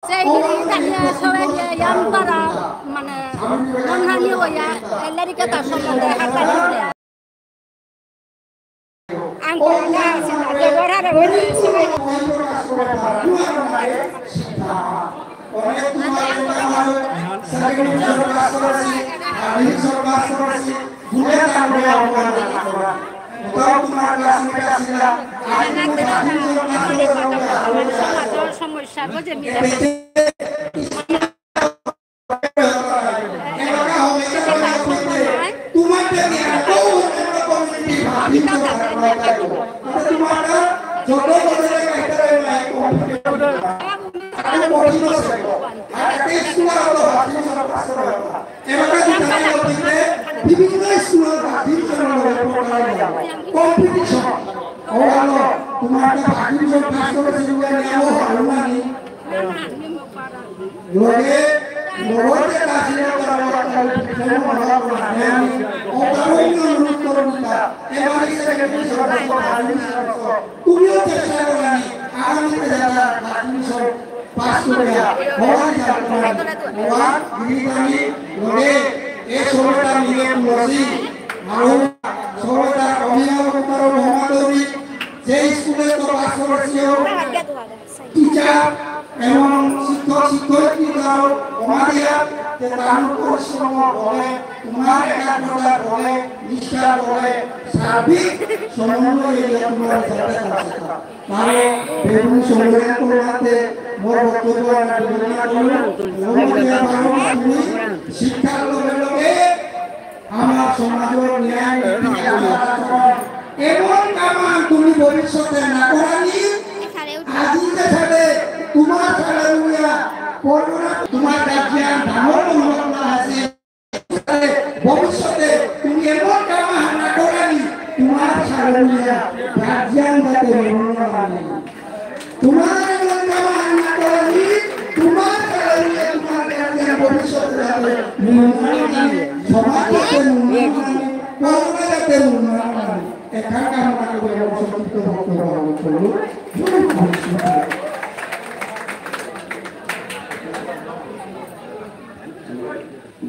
Saya gini tanya soalnya yang para mana menghani ya, lari kata sama dia harta dia. Angkor dah sih, ada orang ada mana soalnya. সমস্যা বুঝে মিলে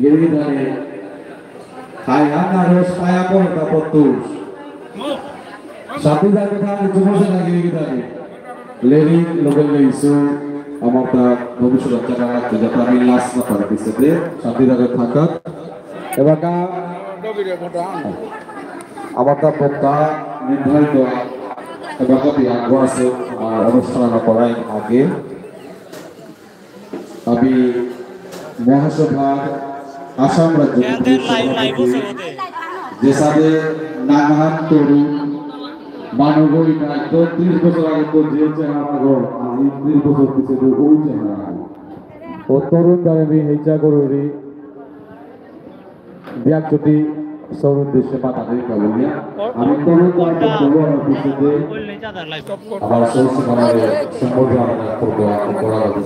Gini dari kaya harus kaya pun dapat terus. Satu dari kita cuma lagi kita ni. Leri local isu amata ভবিষ্যৎ জায়গা যেটা আমি last না পারে দিতে সাথে জায়গা থাকা এবাকা amata বক্তা নির্ধারিত এবাকা বিয়াগো আছে আমার অনুষ্ঠান করার আগে আমি মহাসভা আসাম রাজ্য যেসাবে নাগাহাত তরু মানবী দায়িত্ব 30 বছর আগে তো যে চেহারা ঘর আমি 30 বছর পিছিয়ে ওই চেহারা ও তরুণ দাঁড়াবি হেঁচা করবি ব্যাগ যদি সৌর দেশে মাথা দিয়ে পাবি আমি তরুণ পিছিয়ে আবার সৌর সমাজে সম্পর্কে আমরা করবো করা যাবে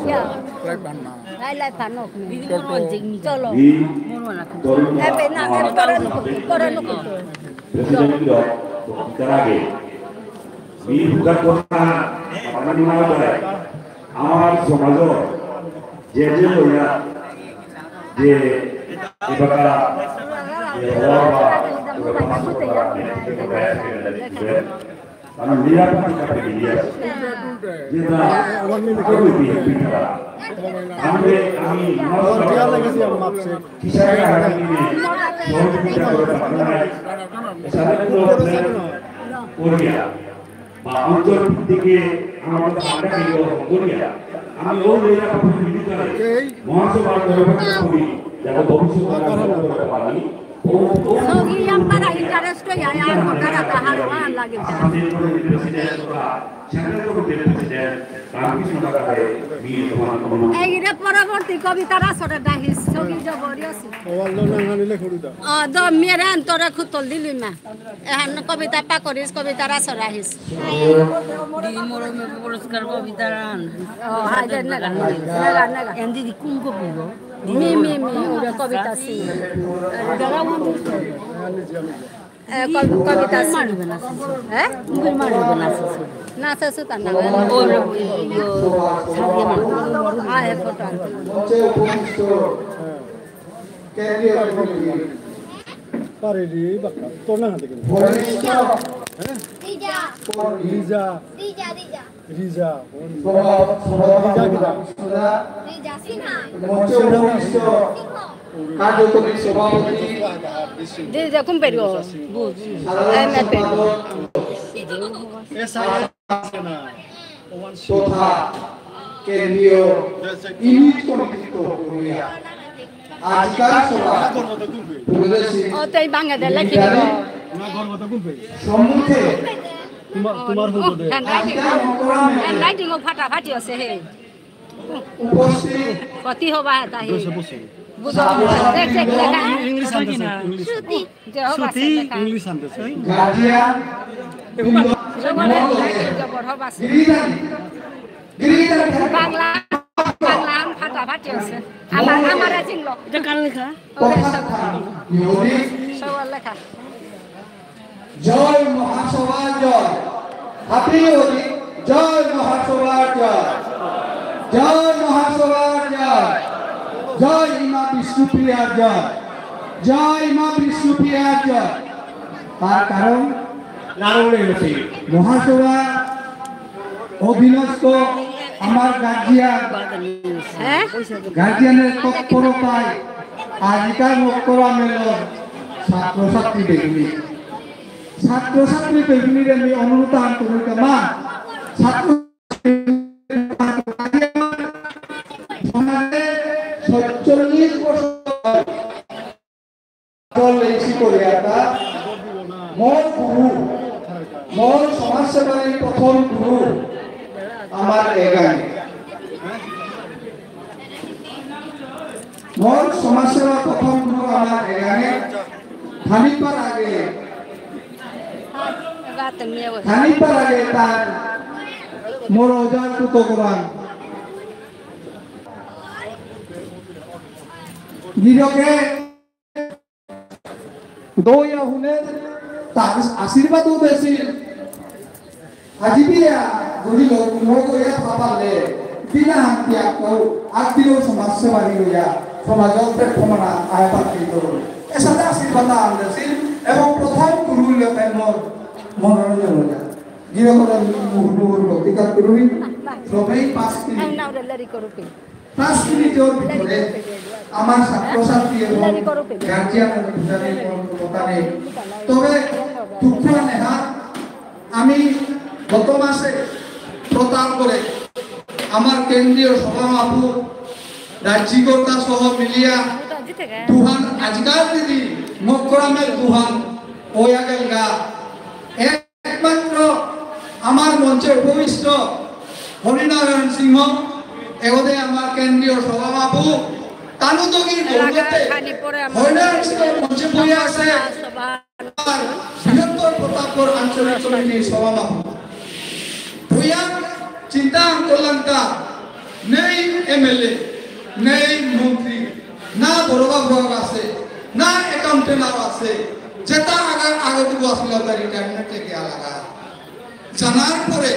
Lai panok ni. Cholo. Koran Presiden itu terage. Ini bukan kota apa namanya আমার সমাজ যে যে লইয়া যে এবাকা karena niat kita dia kita aku bicara kami kisah hari ini mau bicara tentang satu Korea untuk tiga আমাদের আমরা কি Korea আমি ওই লেখা পড়ি বিকারে মহাসভা করতে করি যারা ভবিষ্যৎ করতে পারি Sogi yang para interest ya yang kota taharuan lagi. Ini পরবর্তী কবিতা রাসরে দাহিস সগি জবরিয়াসি ওয়াল্লো নাঙানিলে খড়িদা দ মেরান তোরা খুতল দিলি মা এহান কবিতা পা করিস কবিতা রাসরে আহিস দি মোর মে পুরস্কার কবিতা রান ও হাজার না না এন্দি দি কুম কো পুরো মি ওরা কবিতা সি দাঁড়াও কবিতা হ্যাঁ নাচ আছে তার নামে ফটো মঞ্চে উপবিষ্ট কেন্দ্রীয় কমিটি বরিষ্ঠ মঞ্চে উপবিষ্ট কার্যকরী সভাপতি তথা কেন্দ্রীয় ইউনিট কমিটি আজকাল সভা সম্মুখে ফাটাফাটি আছে হে উপস্থিত কতি হবা বাংলা ফাটাফাটি আছে আমার লেখা জয় মহাসভা জয় হাতি জয় মহাসভা জয় জয় মহাসভা জয় জয় মা বিষ্ণুপ্রিয়া জয় জয় মা বিষ্ণুপ্রিয়া জয় তার কারণ মহাসভা অধীনস্থ আমার গার্জিয়ানের তৎপরতায় আজিকার মক্করা মেলন ছাত্রছাত্রী বেগুনির আমি অনুরোধ করি মা ছাত্র সমাজে ৪৭ বছর মোর সমাজসেবারী প্রথম গুরু আমার এগানে মোর সমাজসেবা প্রথম গুরু আমার এগানে খানিকবার আগে তার মোর অজান কুত কোরআন গিরকে দইয়া হুনে তার আশীর্বাদও দেছিল আজি বিয়া যদি লোক হইয়া পাপালে বিনা হাতিয়া কও আত্মীয় সমাজ সেবারি হইয়া সমাজত প্রেক্ষমনা আয় পাত্রী করুন এসাথে আশীর্বাদ আনছিল এবং প্রথম গুরু লেখেন মনোরঞ্জন হইয়া গিরকরা মুহুর ভক্তিকার করুন সবাই 5 মিনিটের ভিতরে আমার ছাত্রছাত্রী এবং গার্জিয়ানের ভিতরে কথা নেই তবে দুঃখ নেহা আমি গত মাসে প্রদান করে আমার কেন্দ্রীয় সভাপতি রাজ্যকর্তা সহ মিলিয়া দুহান আজকাল দিদি মক্করামের দুহান ওয়া গেল গা একমাত্র আমার মঞ্চে উপবিষ্ট হরিনারায়ণ সিংহ এগোদে আমার কেন্দ্রীয় সভাপতি কানুদগির বলতে হরিনারায়ণ সিংহ মঞ্চে বসে আছে বৃহত্তর প্রতাপগড় আঞ্চলিক কমিটির সভাপতি ভূয়া চিন্তা করলামটা নেই এমএলএ নেই মন্ত্রী না বড়বা বিভাগ আছে না অ্যাকাউন্টেন্ট আছে যেটা আগত আসলে রিটায়ারমেন্ট থেকে আলাদা জানার পরে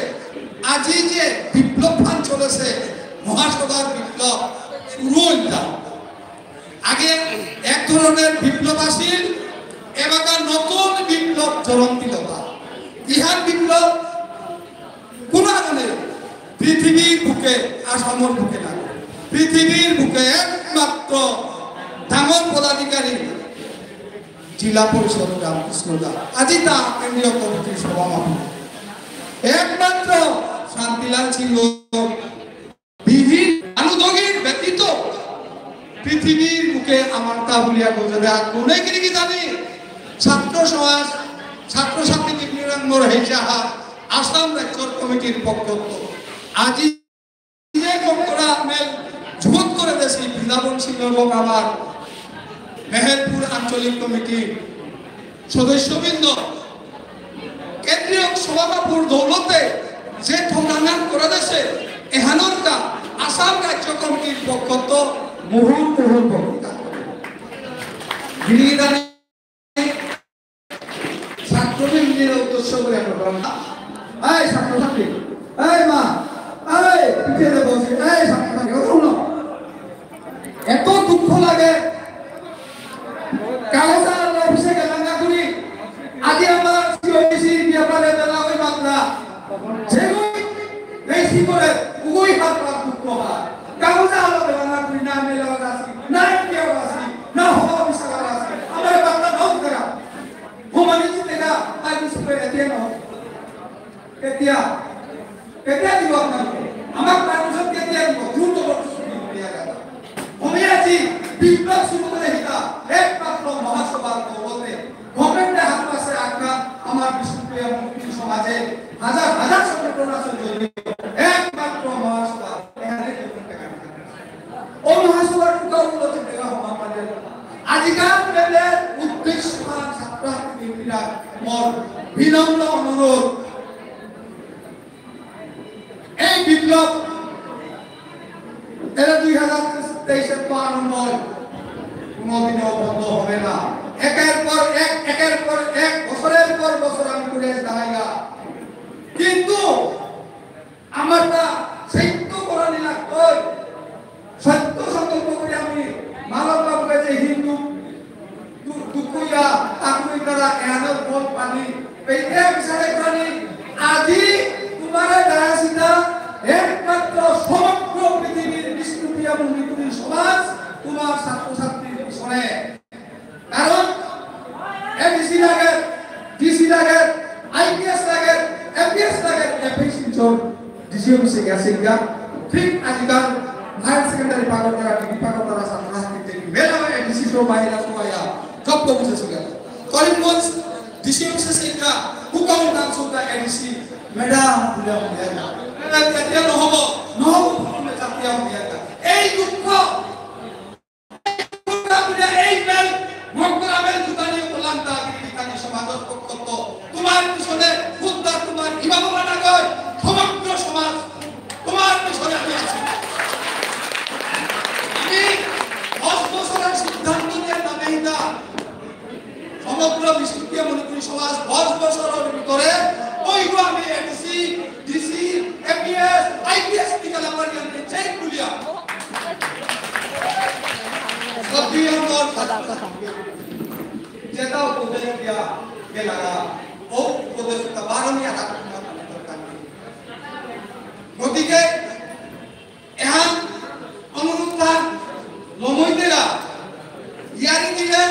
আজি যে বিপ্লব ফান চলেছে মহাসভার বিপ্লব শুরু হইতা আগে এক ধরনের বিপ্লব আসিল এবার নতুন বিপ্লব জন্ম দিল ইহার বিপ্লব কোন আগুনে পৃথিবীর বুকে আসামর বুকে না পৃথিবীর বুকে একমাত্র ডাঙর পদাধিকারী জেলা পরিষদ রামকৃষ্ণ দাস আজি তা কেন্দ্রীয় কমিটির সভাপতি একমাত্র শান্তিলাল সিংহ বিভিন্ন আনুদগির ব্যতীত পৃথিবীর বুকে আমার তা বলিয়া গোজা কোনে কি জানি ছাত্র সমাজ ছাত্রছাত্রী নিরঙ্গর হেজাহা আসাম রাজ্য কমিটির পক্ষ আজি যে মক্করা মেল যুবক করে দেশি বৃন্দাবন সিংহ এবং আমার মেহেরপুর আঞ্চলিক কমিটির সদস্যবৃন্দ কেন্দ্রীয় সভাপতির দৌলতে যে ঠকানান করে দেশে এহানরকা আসাম রাজ্য কমিটির পক্ষ মুহুর্মুহুর ভূমিকা গিরিদানে উদ্দেশ্য করে আমরা বললাম এই ছাত্রছাত্রী এই মা এই পিছিয়ে বসে এই ছাত্রছাত্রী কথা শুনো এত দুঃখ লাগে কাগজের অফিসে গেলাম না করি আজি আমার সিওসি ব্যাপারে দেলা ওই মাত্রা যেগুই বেশি করে উগই হাত পাত দুঃখ হয় কাগজে আলো দেলা না করি না মেলা আছে না কেউ আছে না হওয়া অফিসে আছে আমার বাচ্চা নাও দেখা হোমানি চিন্তা আই বিস্কুট এতে না কেতিয়া দিব আপনাকে আমার পারমিশন কেতিয়া দিব দ্রুত বর্তমানে দিয়া গেল আমি আছি বিপ্লব শুরু করে হিতা একমাত্র মহাসভার বলতে গভর্নমেন্টের হাত পাশে রাখা আমার বিষ্ণুপ্রিয় মুক্তি সমাজে হাজার হাজার সংগঠন আছে একমাত্র মহাসভা ও মহাসভার টুকাগুলো দেওয়া হবে আমাদের আজিকাল প্রেমের উদ্দেশ্যমান ছাত্রছাত্রীরা মোর বিনম্র অনুরোধ এই বিপ্লব এরা 2023-এর তো আরম্ভ কোনোদিনও বন্ধ হবে না একের পর এক বছরের পর বছর আমি করে দাঁড়াইয়া কিন্তু আমারটা সত্য করানি লাগতো সত্য সংকল্প করে আমি মানব বাবুকে যে হিন্দু দুকুইয়া তাকুই তারা এহাদের বল পানি পেটে বিচারে করানি আজি তোমার দাঁড়াইছিনা একমাত্র সমগ্র পৃথিবীর বিষ্ণুপ্রিয়া মুক্তি সমাজ তোমার ছাত্রছাত্রীর পিছনে কারণ এডিসি লাগে ডিসি লাগে আইপিএস লাগে এমপিএস লাগে এপিএসি চোর ডিসি অফিসে গেছে গা ঠিক আজকাল হায়ার সেকেন্ডারি পাগল করা ডিগ্রি পাগল করা ছাত্রছাত্রীদের মেলা এডিসি চোর বাইরা সবাইয়া জব বসেছে গা করিমগঞ্জ ডিসি অফিসে সেটা হুকাম নাম সুদা এডিসি ম্যাডাম বুঝা বুঝা কেতিয়া নহব চাকরিয়া বুঝা এই দুঃখ এই মেল মকরামের দুতানি বলান্তা গিরিকানি সমাজের পক্ষত তোমার পিছনে খুদা তোমার ইমাম বানা গয় সমগ্র সমাজ তোমার পিছনে আমি আছি আমি 10 বছরের সিদ্ধান্ত নিয়ে নামে হিতা সমগ্র বিষ্ণুপ্রিয়া মণিপুরী সমাজ 10 বছরের ভিতরে ওইগো আমি এডিসি ডিসি এমপিএস আইপিএস নিকাল আমার কাছে চাই কুলিয়া সবই আমার কথা যেটা উপদেশ দিয়া গেলারা ও উপদেশ বারণী আঘাত গতিকে এহান অনুরোধ লমইতেরা ইয়ারি দিলে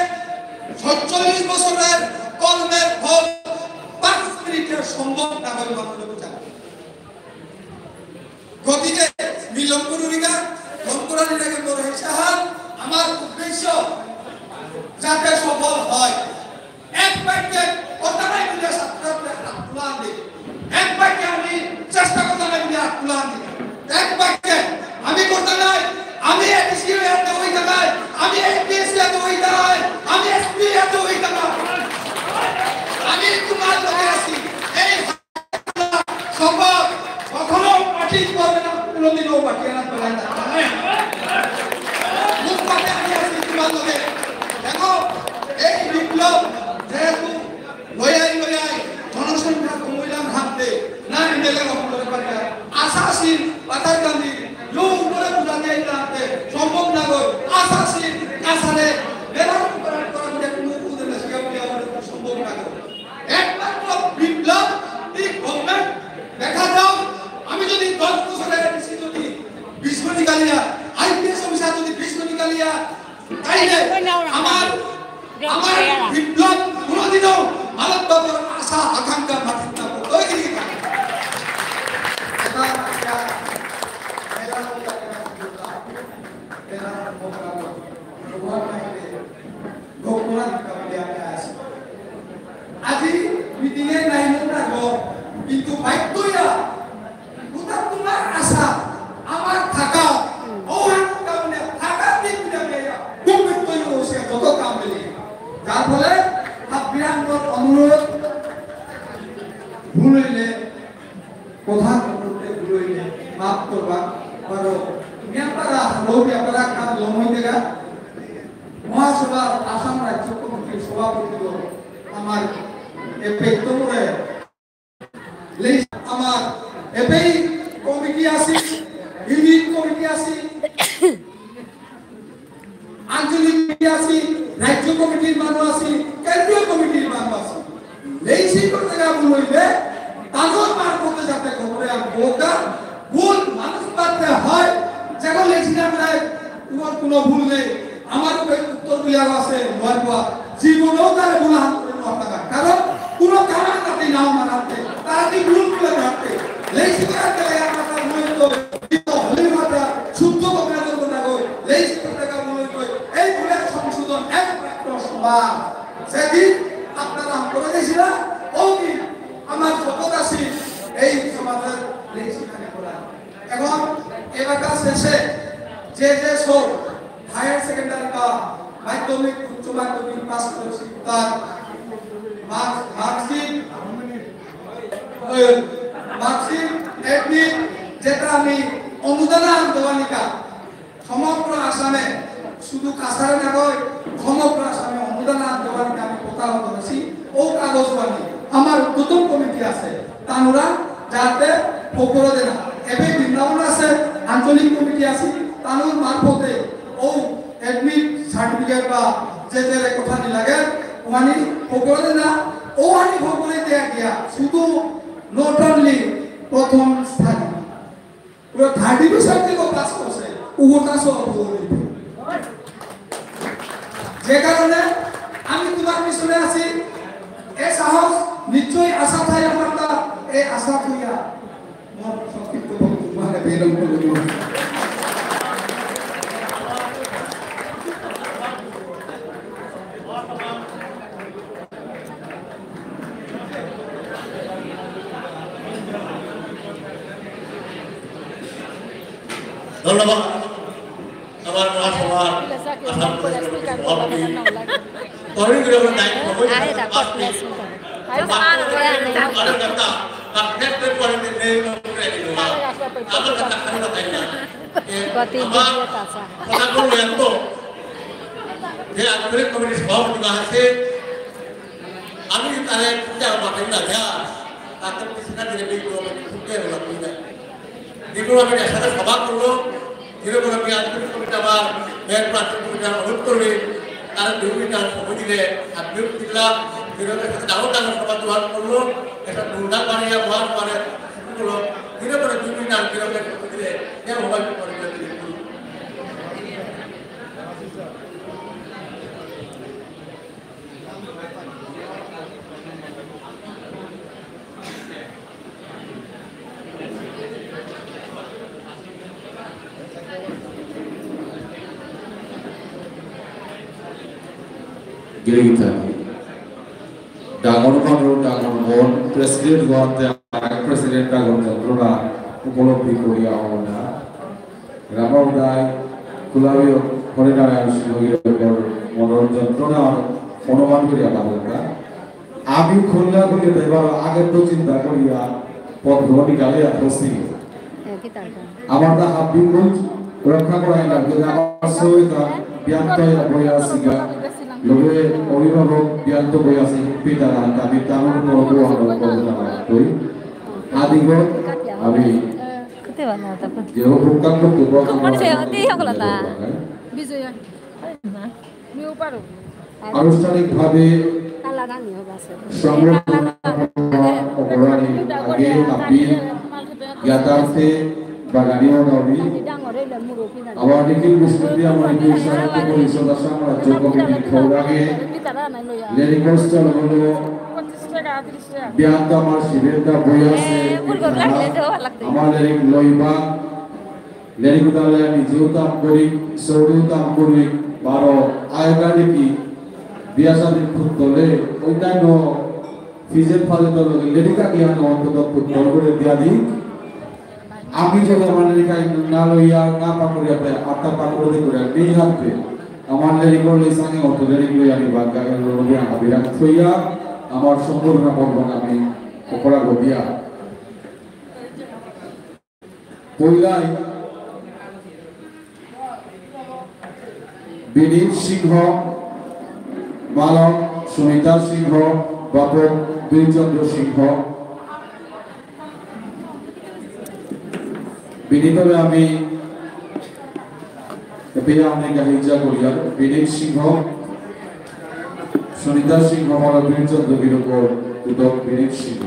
৪৭ বছরের কর্মের ফল 5 মিনিটের সম্ভব না হয় মাত্র বুঝা গতিকে বিলম্বরুরিকা লম্বরানিরাকে বড় হিসাব আমার উদ্দেশ্য যাতে সফল হয় এক বাক্যে কথাটাই বুঝে ছাত্রদের হাত তুলা দিই এক বাক্যে আমি চেষ্টা করতে নাই বুঝে হাত তুলা দিই এক বাক্যে আমি করতে নাই আমি এডিসি এত হই দাঁড়াই আমি এপিএসসি এত হই দাঁড়াই আমি এসপি এত হই দাঁড়াই আমি তোমার লগে আছি এই সফল কখনো পার্টি করবে না কোনোদিনও পার্টি না পেলাই না মুখ পাতে আমি আছি তোমার লগে দেখো এই বিপ্লব যেহেতু লয়াই জনসংখ্যা কমিলাম হাতে না এমএলএ রকমের পারে আশাসীন পাতার গান্ধী লোক উপরে বুঝা যায় না সম্ভব না গো আশাসীন কাছারে বেরাম করার যে কোনো উদ্দেশ্য সেটা আমাদের সম্ভব না গো একমাত্র বিপ্লব এই গভর্নমেন্ট দেখা দাও আমি যদি 10 বছরের এডিসি যদি 20 কোটি গালিয়া আইপিএস অফিসার যদি 20 কোটি গালিয়া তাইলে আমার বিপ্লব কোনদিনও মানব বাবার আশা আকাঙ্ক্ষা মাটিত না ওই কি আজি মিটিংয়ে নাইন থাকবো কিন্তু বাধ্যইয়া কোথা তোমার আশা আমার থাকা ও কামনে থাকা দিন যাবে খুব তৈরি হচ্ছে যত কাম মিলে যার ফলে বিরাঙ্গর অনুরোধ ভুলইলে কথা করতে ভুলইলে মাফ করবা পারো মেম্বারা ব্যাপারা কাম লমই দেগা মহাসভা আসাম রাজ্য কমিটির সভাপতি আমার এই ব্যক্তিগত আমার এবেই কমিটি আছে ইউনিট কমিটি আছে আঞ্চলিক কমিটি আছে রাজ্য কমিটির মানুষ আছে কেন্দ্রীয় কমিটির মানুষ আছে এই শিক্ষক থেকে বলবে তাদের মারফতে যাতে খবরে বোকা ভুল মানুষ পাতে হয় যেমন লেখিলাম নাই তোমার কোনো ভুল নেই আমার উত্তর দিয়া আছে নয় জীবনেও তারা গুণা করে নটাকা কারণ কোনো কারণ তাতে নাও মানাতে তারা কি ভুল করে রাখতে লেখিলাম আমার মনে তো হলে মাতা শুদ্ধ কথা করতে গো লেখিলাম টাকা মনে কই এই ভুলের সংশোধন এক প্রশ্নবার সেদিন আপনারা করে দিয়েছিলেন ওই আমার শপথ আছে এই সমাজের লেখিলাম করা এখন এলাকা শেষে যে সব হায়ার সেকেন্ডারি বা মাধ্যমিক উচ্চ মাধ্যমিক পাস করেছি তার মার্কশিট এডমিট যেটা আমি অনুদান আন্দোলনিকা সমগ্র আসামে শুধু কাছাড়ে নয় সমগ্র আসামে অনুদান আন্দোলনিকা আমি প্রত্যাহার করেছি ও কাগজ বানি আমার প্রথম কমিটি আছে তারা যাতে ফোকরে দেনা এবে বৃন্দাবন আছে আঞ্চলিক কমিটি আছে তানুর মারফতে ও এডমিট সার্টিফিকেট বা যে কথা নি লাগে ওখানে ফোকরে দেনা ও আনি ফোকরে দেয়া গিয়া শুধু নট অনলি প্রথম স্থান পুরো 30% থেকে পাস করছে ওটা সব যে কারণে আমি তোমার পিছনে আছি এই সাহস নিশ্চয়ই আশা থাই আমার এই আশা কইয়া মন সংক্ষিপ্ত মানে বেলম করে দিও ধন্যবাদ আমার মহাসভার তরুণীদের দায়িত্ব আঞ্চলিক কমিটির সভাপতি আছে আমি তাদের তাদের একসাথে সভা করলো যেরকম আমি আঞ্চলিক কমিটি আমার মেয়র প্রার্থী কমিটি অনুরোধ করবে তারা 2 মিনিট সময় দিলে আপনিও দিলাম যেরকম সাথে ডাউন সভা জোয়ার করলো একটা দুর্গা বানিয়ে বহার পরে শুরু করলো যেরকম 2 মিনিট যেরকম সময় দিলে মোবাইল করে ডাঙর মানুষ ডাঙর মন প্রেসিডেন্ট হওয়াতে প্রেসিডেন্ট ডাঙর যন্ত্রণা উপলব্ধি করিয়া হব না গ্রামদায় কুলাবী হরিনারায়ণ সিংহের মনোর যন্ত্রণা অনুমান করিয়া পাবেন না আমি খুলনা করিয়া দেবার আগে তো চিন্তা করিয়া পথ নিকালিয়া বসি আমার তা হাবিগুল রক্ষা করাই না আমার সহিতা ব্যান্ত বইয়া আসিগা লোকে অভিভাবক ব্যান্ত বইয়া আসি পিতারা আমি তামন করবো কই আদিগ আমি যেও প্রকাশ করতে আনুষ্ঠানিকভাবে সংরক্ষণ আগে আপিল জ্ঞাতার্থে বাগানীয় নবী আমার নিখিল বিস্মৃতি আমার সাহিত্য পরিষদ আসাম রাজ্য কমিটির খৌরাগে লেরিকস্টল হলো ব্যান্ত আমার শিবেরটা বই আছে আমার লেরিক লইবা লেরিকুতালে নিজেও তাম করি সৌরেও তাম করি 12 আয়গা দেখি বিয়া শাদী খুব তোলে ওইটাই ন ফিজের ফালে তো লেরিকা জ্ঞান অন্তত ফুটবল করে দিয়া দিই আমি যখন আমার লেরিকাই না লইয়া না পাকড়িয়াতে আত্মা পাকড়ি করে এই হাতে আমার লেরিকর লেসানে অত লেরিক লইয়া আমি বাগা লইয়া আবিরাত থইয়া আমার সম্পূর্ণ পর্বন আমি অপরাধ দিয়া পইলাই বিনীত সিংহ মালক সুমিতা সিংহ বাপক বীরচন্দ্র সিংহ বিনীতভাবে আমি গাহিজা করিয়া বিনীত সিংহ সুনিতা সিংহ মানবীর চন্দ্রবীর উপর উদক বিনীত সিংহ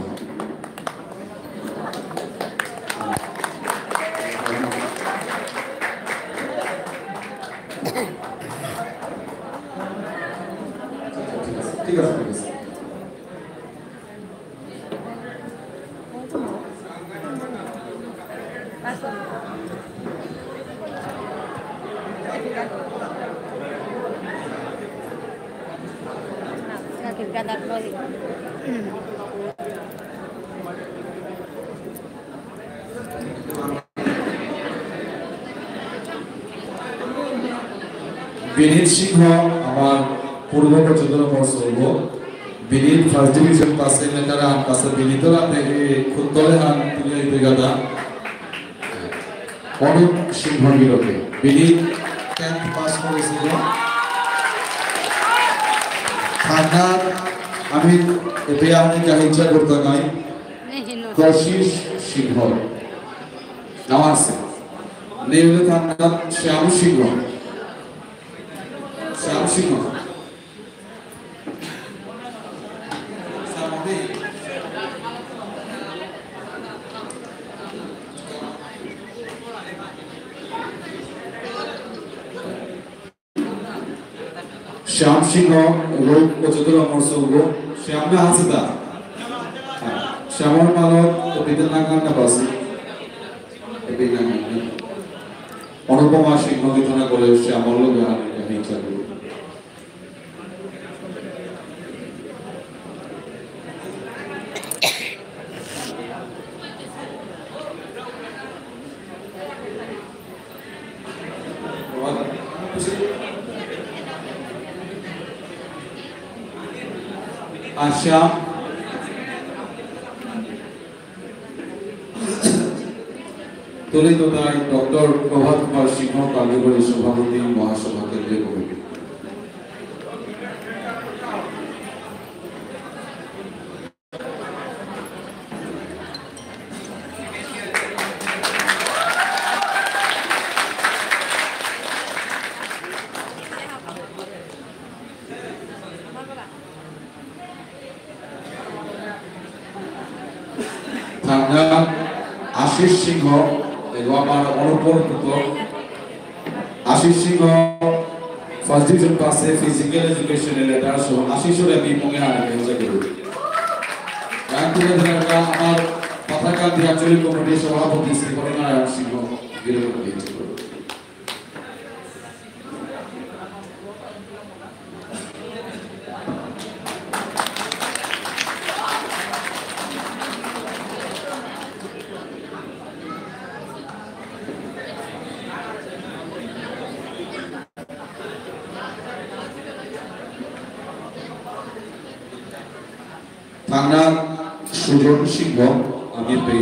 ঠিক আছে বিনীত সিংহ আমার পূর্ব প্রচন্দ্র মহসর্ব বিনীত ফার্স্ট ডিভিশন পাসে লেটার আন পাসে বিনীত থেকে খুদ্দলে আন তুলে ব্রিগাদা অনুপ সিংহ বিরোধে বিনীত 10th পাস করেছিল থানা আমি এতে আমি গাহিজা করতে নাই কশিশ সিংহ নাম আছে নেইলে থানা শ্যাম সিংহ শ্যাম সিংহ श्याम सिंह रोग पचहत्तर नंबर सोगो श्याम में हासिदा श्यामर मालक बिदना कांडा पासी बिदना अनुपमा सिंह गीतना करे श्यामर लोग नहीं चलो आशा तुलितोदाय डॉक्टर प्रभात कुमार सिंह कार्यकारी सभापति महासभा केंद्रीय committee Ashish Singh Ashish Singh first division pass physical education letter सो आशीष भी मंगे पताका आंचलिक कमिटी सभापति श्री हरिनारायण सिंह थाना सुजन सिंह आमिर पे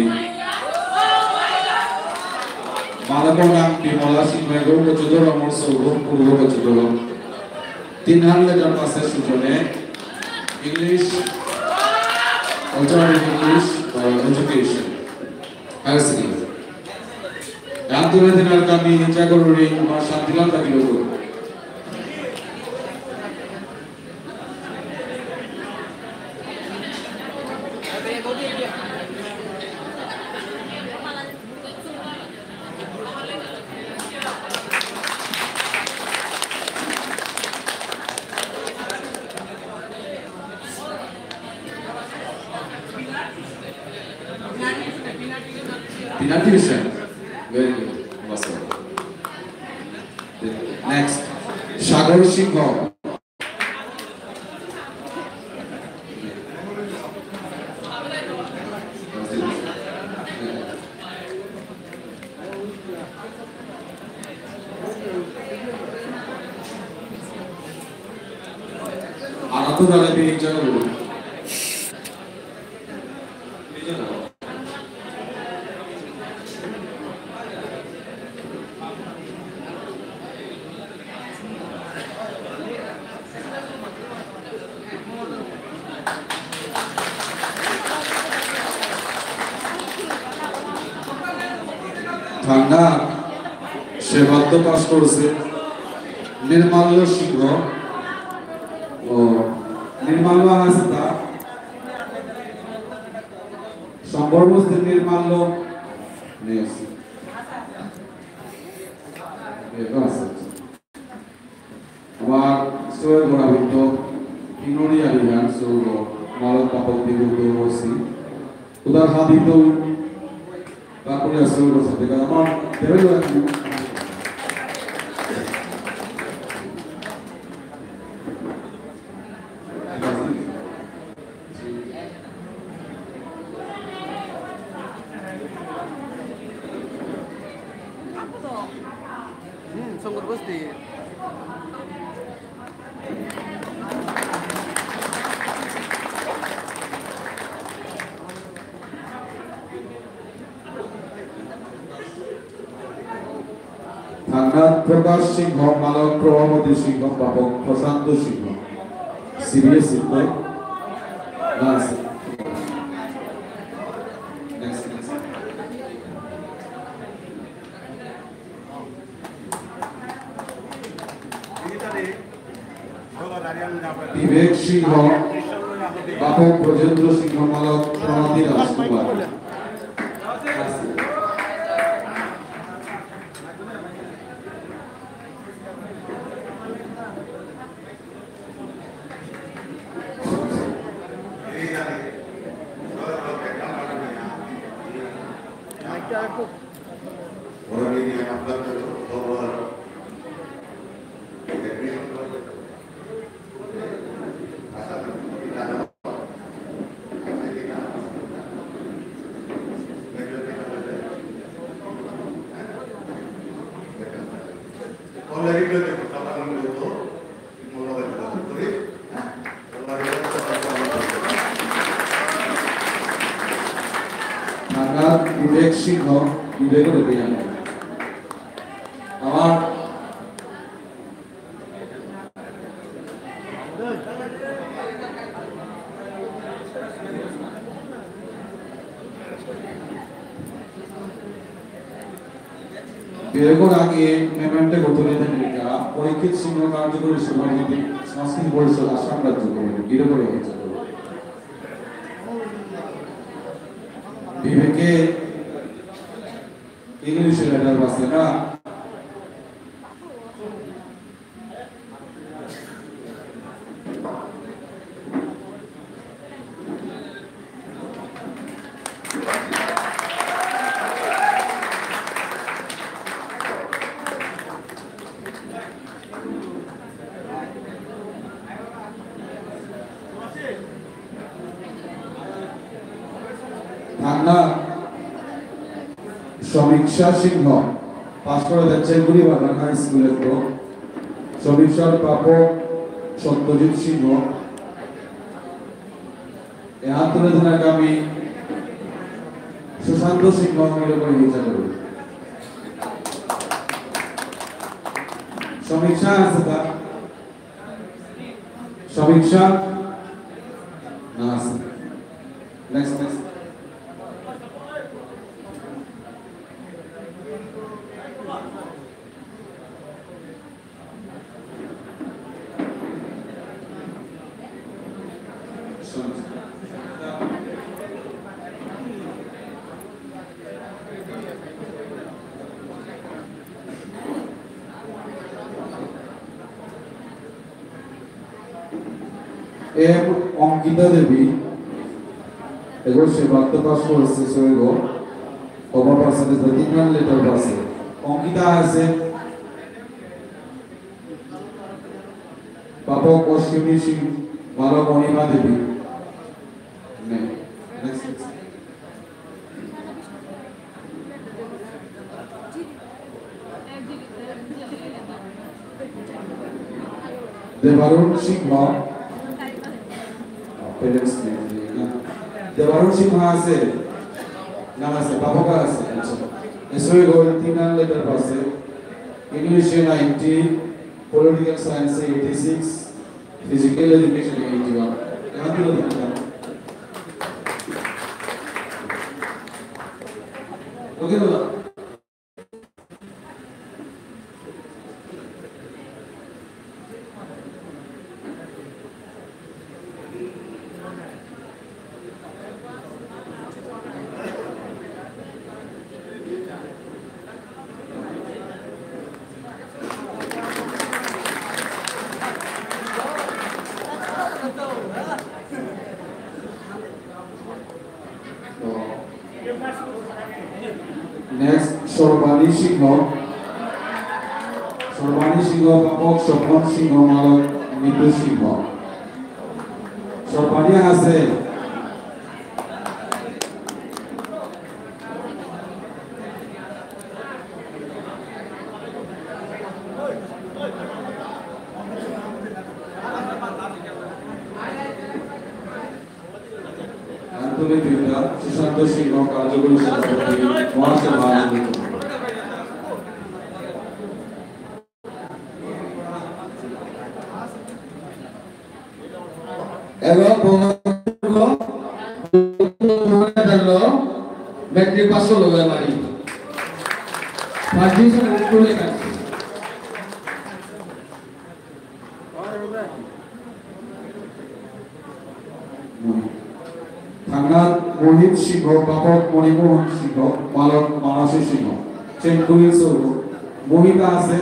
मालकोना बिमला सिंह को चतुर अमर सौरभ पूर्व को चतुर 300 लेटर पासे सुजने English alternative English education higher secondary यहाँ तुले दिनार कमी हिंसा करोड़ी मार शांतिलाल तक लोगों Pinati very good. Awesome. Next, Sagar Singh. Another one being general. ঠান্ডা সে বাদ্য পাস করেছে নির্মাল্য সিংহ ও নির্মাল্য আছে তা সম্পর্কস্থ নির্মাল্য নিয়েছে আমার সোয়ের গোড়াবৃত্ত ইনোরি আলিহান সৌর মালক পাপক দিগুলো রয়েছি উদার হাদিত তারপরে আসলে সাথে আমার ভেবে রাখি শঙ্কর বস্তি ঠান্ডা প্রকাশ সিংহ মালক প্রভাবতী সিংহ পাপক প্রশান্ত সিংহ সিরিয়াস সিংহ বিবেক সিংহ বাপক ব্রজেন্দ্র সিংহ মালক প্রণতি রাজকুমার বিবেক সিংহ বিবেক আমার বিবেকের আগে মেমেন্টে গতলে পরীক্ষিত সিংহ কার্যকরী সভাপতি সংস্কৃতি পরিষদ আসাম রাজ্য কমিটি বিরোধী হয়েছে বিবেকে ইংলিশ লেটার আছে না ঠান্ডা সমীক্ষা সিংহ পাস করে যাচ্ছে গুড়িবাগান হাই স্কুলের তো সমীক্ষার প্রাপক সত্যজিৎ সিংহ এ হাত তুলে ধরে আমি সুশান্ত সিংহ মিলে করে বিচার করি সমীক্ষা আছে তা সমীক্ষা না আছে নেক্সট এম অঙ্কিতা দেবী এগুলো সে বার্ত পাস করেছে সেগুলো কভার পার্সেন্টেজ 3 লেটার পাসে অঙ্কিতা আছে পাপক অশ্বিনী সিং মালক অনিমা দেবী দেবারুণ সিংহ দেবারুণ সিংহ আছে নাম আছে বাবকা আছে এসওই গোল 3 লেটার পাসে ইংলিশে 90 পলিটিক্যাল সায়েন্সে 86 ফিজিক্যাল এডুকেশন 81 यहाँ पे देखा ओके बोला Sorbani Singh, Papok Sopon Singh Malok Mitu Singh. Sorbani আছে আন্তরিক বিদ্যা সুশান্ত সিংহ কার্যকরী সভাপতি মহাসভা এবং ব্যাটারি 500 লোক মারি পাঁচদিন স্কুলে কাছে থাঙ্গাত মোহিত সিংহ বাপক মণিমোহন সিংহ মালক মানসী সিংহ চেঙ্গুলি সরু মোহিতা আছে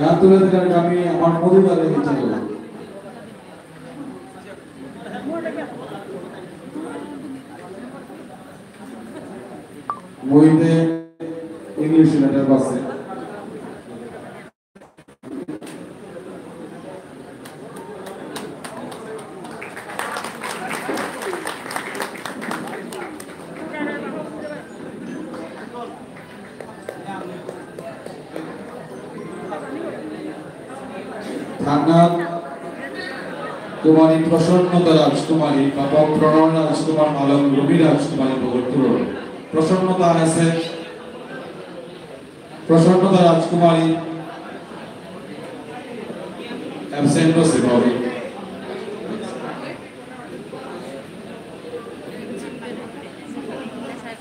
এত তুলে দিলেন আমি আমার মধুবারে ইচ্ছা করলাম মোহিতে ইংলিশ লেটার পাচ্ছে থাঙ্গাত কুমারী প্রসন্নতা রাজকুমারী বাবা প্রণয় রাজকুমার মালক রবি রাজকুমারী ভগতুল প্রসন্নতা আছে প্রসন্নতা রাজকুমারী অ্যাবসেন্ট আছে বাবু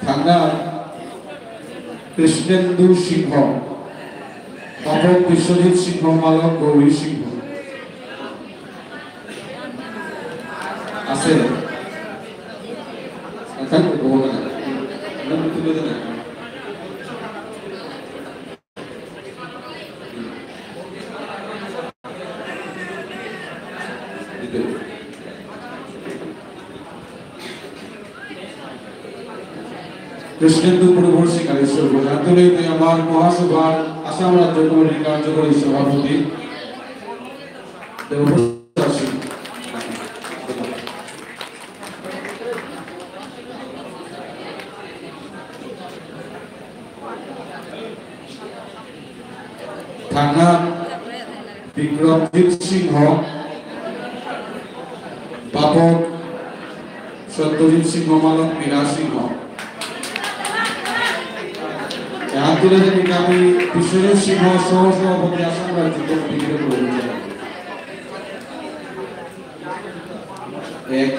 থাঙ্গাত কৃষ্ণেন্দু সিংহ বাপক বিশ্বজিৎ সিংহ মালক গৌরী সিংহ আছে এখন বলবো না আমি তুলে দেব কৃষ্ণেন্দু পূর্ববর্ষী কালেশ্বর আন্তরিক আমার মহাসভার আসাম রাজ্য কমিটির কার্যকরী সভাপতি থাঙ্গাত বিক্রমজিৎ সিংহ বাপক সত্যজিৎ সিংহ মালক মীরা সিংহ আন্তর্জাতিক আমি বিশ্বজিৎ সিংহ সহ সভাপতি আসাম রাজ্য কমিটির এক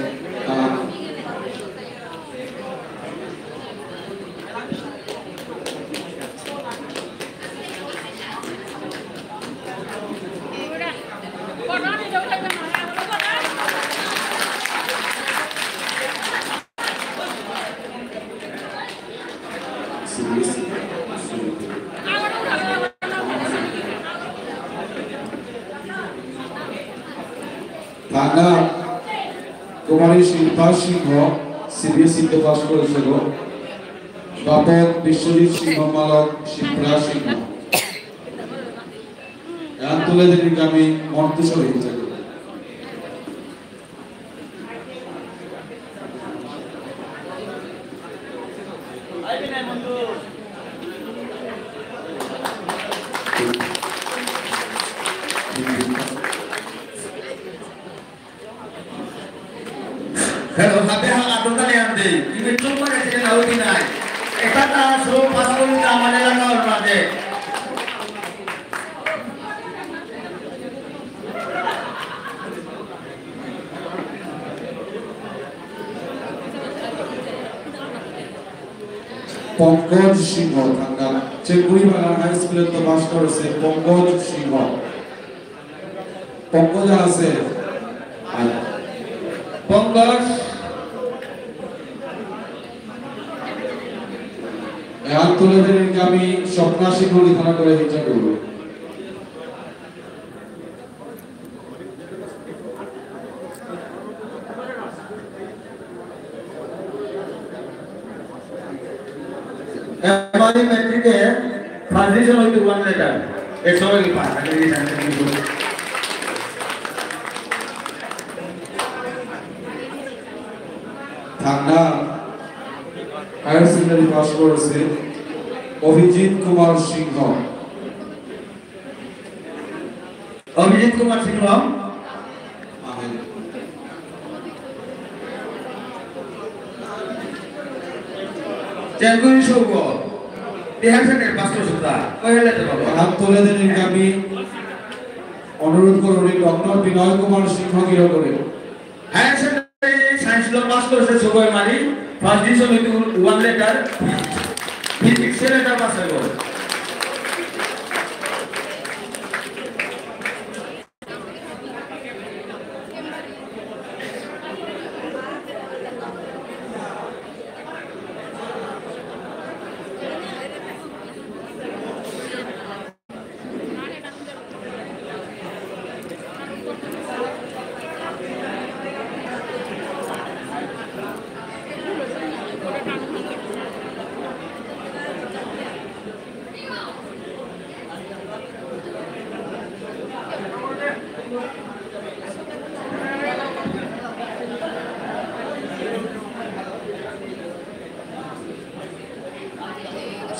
থাঙ্গাত কুমারী শিল্পা সিংহ সিবিএসইতে পাস করেছিল বাপক বিশ্বজিৎ সিংহ মালক শিপ্রা সিংহ আন্তর্জাতিক আমি মন্ত্রিসভা হিসেবে Hello, happy adulta ni ande. Ini cuma kecil laut ini. Ekata suruh pasal utama dalam normal deh. Pankaj সিংহ থাঙ্গাত চেঙ্গুড়ি বাগান হাই স্কুলে তো পাস করেছে পঙ্কজ সিংহ পঙ্কজ আছে পঙ্কজ আন্তর্জাতিক আমি স্বপ্না সিংহ লিখনা করে ইচ্ছা করবো एमआई मैट्रिक है फाउंडेशन होती वन लेटर एक सौ की पास अगर ये सेंटर में बोलो थाना हायर सेकेंडरी पास করেছে অভিজিৎ কুমার সিংহ Jangan coba, dia sekarang pastor sudah, kau helat apa? হাত তুলে দেন আমি অনুরোধ করব ডক্টর বিনয় কুমার সিংহ গিরো করে হ্যাঁ সেটাই সায়েন্স ল পাস করেছে সবাই মারি ফার্স্ট ডিভিশন হইতে ওয়ান লেটার ফিজিক্স এর লেটার পাস হইব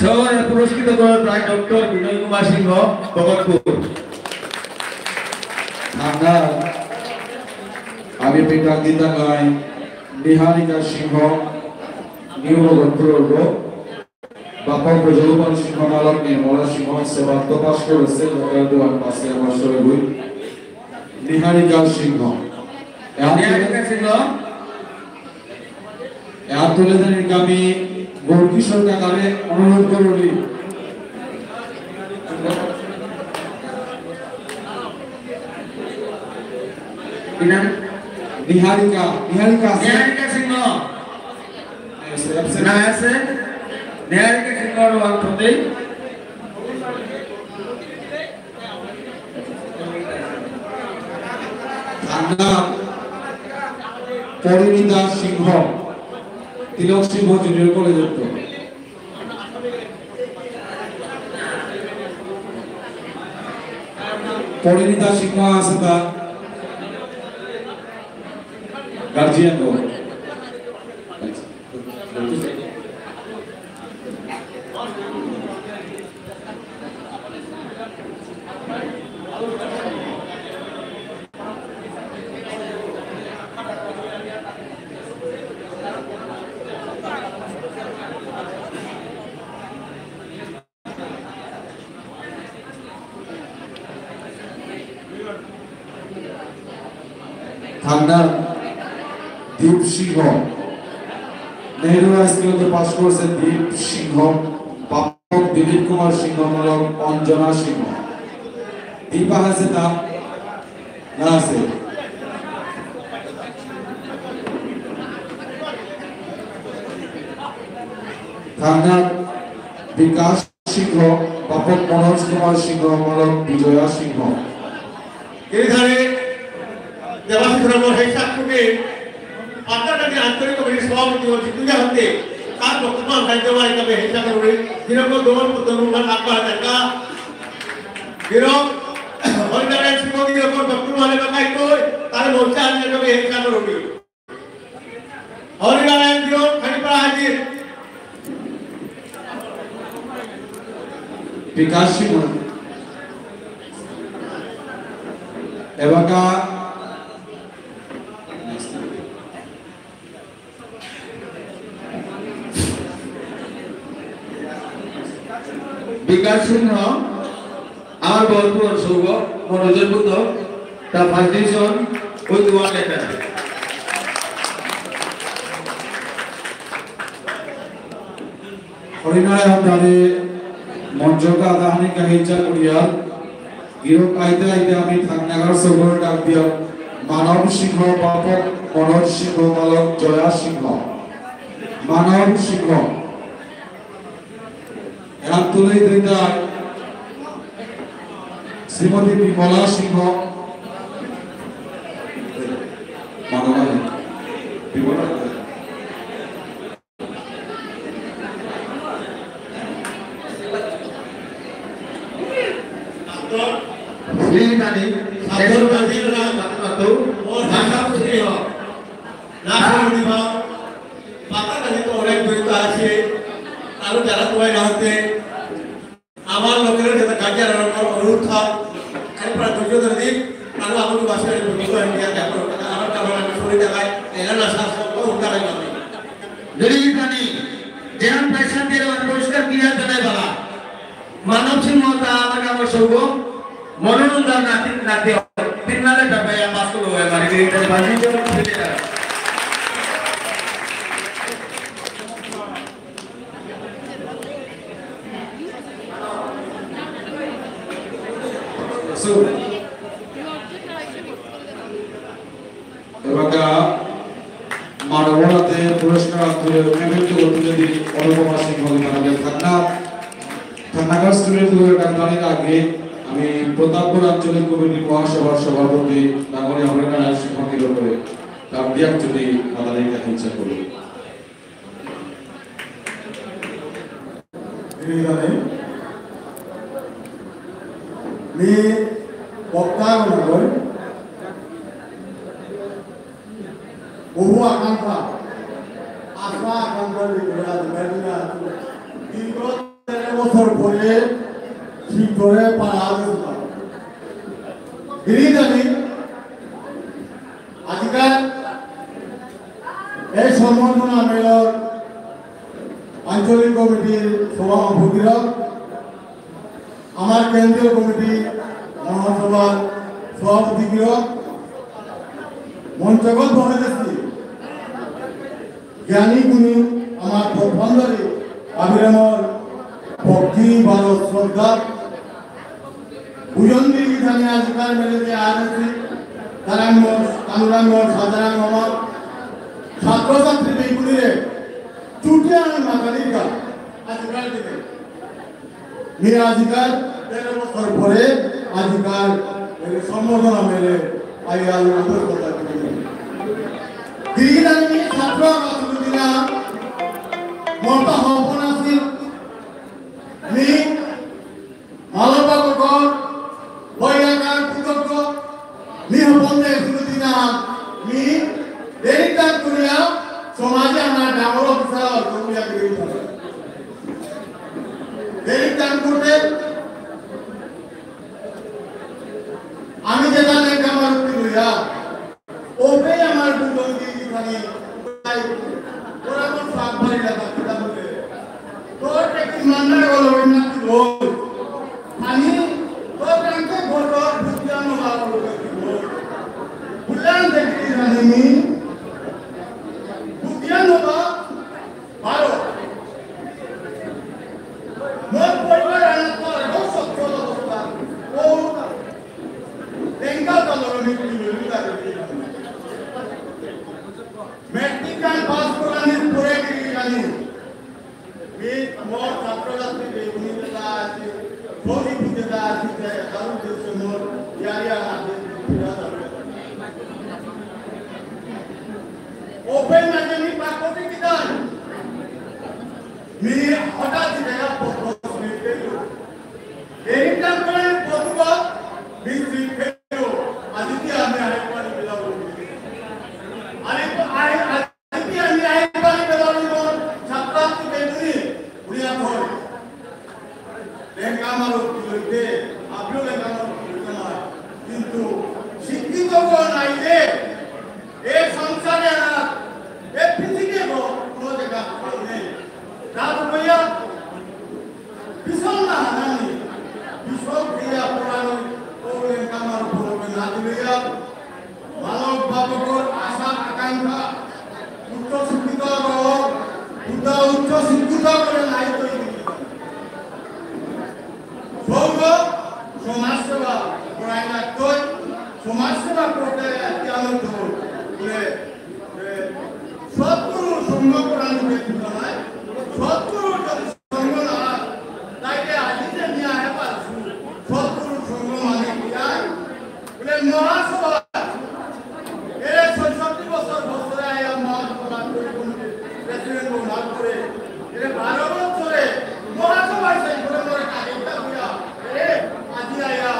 সবাই পুরস্কৃত করার প্রায় ডক্টর বিনয় কুমার সিংহ ভগতপুর আমরা আমি পিতা গীতা গাই নিহারিকা সিংহ নিউ ভগতপুর বাপা প্রজলপাল সিংহ মালক নির্মলা সিংহ সেবাত্ম পাশ করেছে লোকাল দুয়ার পাশে আমার সরে বই নিহারিকা সিংহ নিহারিকা সিংহ এর তুলে দেন আমি গৌরকিশোর কাকারে অনুরোধ করি নিহারিকা সিংহ না আছে নিহারিকা সিংহর অর্থতে থানা পরিণীতা সিংহ তিলক সিংহ জুনিয়র কলেজের তো পরিণীতা সিংহ আছে তা গার্জিয়ান গো থানা দীপ সিংহ নেহরু হাইস্কুলে পাস করেছে দীপ সিংহ বাপক দিলীপ কুমার সিংহ মলক অঞ্জনা সিংহ দীপা আছে তা না আছে থানা বিকাশ সিংহ বাপক মনোজ কুমার সিংহ মলক বিজয়া সিংহ এখানে দেবাশিস ধর্ম সেই ছাত্রকে আপনার আন্তরিক কমিটির সভাপতি হচ্ছে পূজা হতে তার বক্তব্য দেওয়া হিসাবে হিসাব করে যেরকম দোমন ধন্যবাদ আপনার দেখা যেরকম হরিনারায়ণ সিংহ যেরকম বক্তব্য হলে বাকাই কই তার মঞ্চে আনলে কবে হিসাব করবে হরিনারায়ণ দিও খানিপাড়া হাজির বিকাশ সিংহ এবাকা বিকাশ সিংহ আমার বলপুর সৌভ মনোজের বুদ্ধ তা first division with one letter Harinarayan দারে মঞ্চকা দাহানি কাহিচা করিয়া গিরক আইতে আইতে আমি থাকনাগার সৌভর ডাক দিয়া মানব সিংহ বাপক মনোজ সিংহ মালক জয়া সিংহ মানব সিংহ এর তুলে দিতা শ্রীমতী বিমলা সিংহ মানব Bimala Tadi, saya tadi waktu masa sih langsung di bawah, maka tadi tuh orang berita aja, lalu jalan tuai nanti, amal lokal kita kajian orang urut tak, ada pada tujuh tadi, lalu aku tuh masih ada begitu yang dia jatuh, karena kalau orang sulit jalan, enak nasa semua udah lagi. Jadi tadi, jangan पैसा दे रहे पुरस्कार किया जाने वाला, मानव सिंह मोता अलग वर्षों मनोरंजन नाती पिन्नाले डब्बा मास्क लोग हमारे लिए इधर बाजी जो मिलेगा so terbaga मानववादे पुरस्कार तुले मेमेंटो तुले दी अनुपमा सिंह बगिमाना थाना स्टूडेंट तुले डाक्तारी आगे আমি প্রতাপপুর আঞ্চলিক কমিটির মহাসভার সভাপতি নাগরী আমেরিকান আইসিফাকির উপরে তার দিয়াক যদি মাদারিকা ইচ্ছা করি मी বক্তা নগর বহু আকাঙ্ক্ষা আশা আকাঙ্ক্ষা দীর্ঘ 13 বছর পরে ঠিক করে পারা জানি আজকাল এই সম্বর্ধনা মেলর আঞ্চলিক কমিটির সভাপতিরা আমার কেন্দ্রীয় কমিটি মহাসভার সভাপতিরা মঞ্চগত বনেছি জ্ঞানী গুণী আমার প্রবন্ধরে আবিরামর ভক্তি ভারত শ্রদ্ধা বুজন্দি বিধানে আজকাল মেলে যে আরতি তারাঙ্গ কানুরাঙ্গ সাধারণ আমার ছাত্রছাত্রী বেগুলিরে চুটে আনার মাতালিকা আজকাল থেকে মেয়ে আজকাল 13 বছর পরে আজকাল সম্বোধনা মেলে আইয়াল কথা দিদিদানি ছাত্র দিনা মমতা হপন আছিল নি মালবাগর বৈয়াকার পুতক নি হপন্দে দিনা নি দেরিকার করিয়া সমাজে আমার ডাঙর অফিসার করিয়া গিয়ে দেরিকার করতে আমি যেটা লেখা আমার করিয়া ওবে আমার দুজন দিয়ে খানি ওরা তো সাত ভাই লাগা কিতা বলে তোর একটু মান্না গলো না কি রোজ আমি তোর কাছে বড় বুঝানো ভালো বুঝলাম দেখি জানি বুঝানো বা ভালো মোর পরিবার আনা তো রোজ সত্য অবস্থা ও তেঙ্গা তলর মিটি মিলুদা মেট্রিকাল পাস করানোর পরে কি জানি मी मोर ছাত্রছাত্রী বেগুনিতা আছে ভোগী পূজা আছে দারুণ দেশ মোর ইয়ারিয়া আছে ওপেন মাধ্যমিক পাকটি কিদান মি হঠাৎ দেখা প্রশ্ন পেলো এইটা করে প্রথম বিসি পেলো আদিতি আমি আরেকবার পেলাম আদিতি আমি আরেকবার পেলাম ছাত্রছাত্রী বেগুনি উড়িয়া ধর লেখা মারো দিতে আপনিও লেখা মারো না কিন্তু শিক্ষিত নাই যে এই সংসারে না এই পৃথিবীতে কোনো জায়গা নেই রাত হইয়া ভীষণ না জানি ভীষণ ক্রিয়া পড়ানো ও লেখা মারো পড়বে না দিলিয়া মানব বাবকর আশা আকাঙ্ক্ষা উচ্চ শিক্ষিত উচ্চ শিক্ষিত করে নাই তৈরি সৌগ সমাজসেবা করাই না তৈ সমাজসেবা করতে আনন্দ বলে সৎগুরু সঙ্গ করানো ব্যক্তিত্ব নয় সৎগুরু যদি সঙ্গ না তাইকে আজিতে নিয়ে আহে পারছু সৎগুরু সঙ্গ মানে কি যায় বলে মহাসভা এর ৬৬ বছর বছরে আয়া মহাসভা করে প্রেসিডেন্ট না করে এর 12 বছরে মহাসভায় সেই করে কাজটা হইয়া আজি আয়া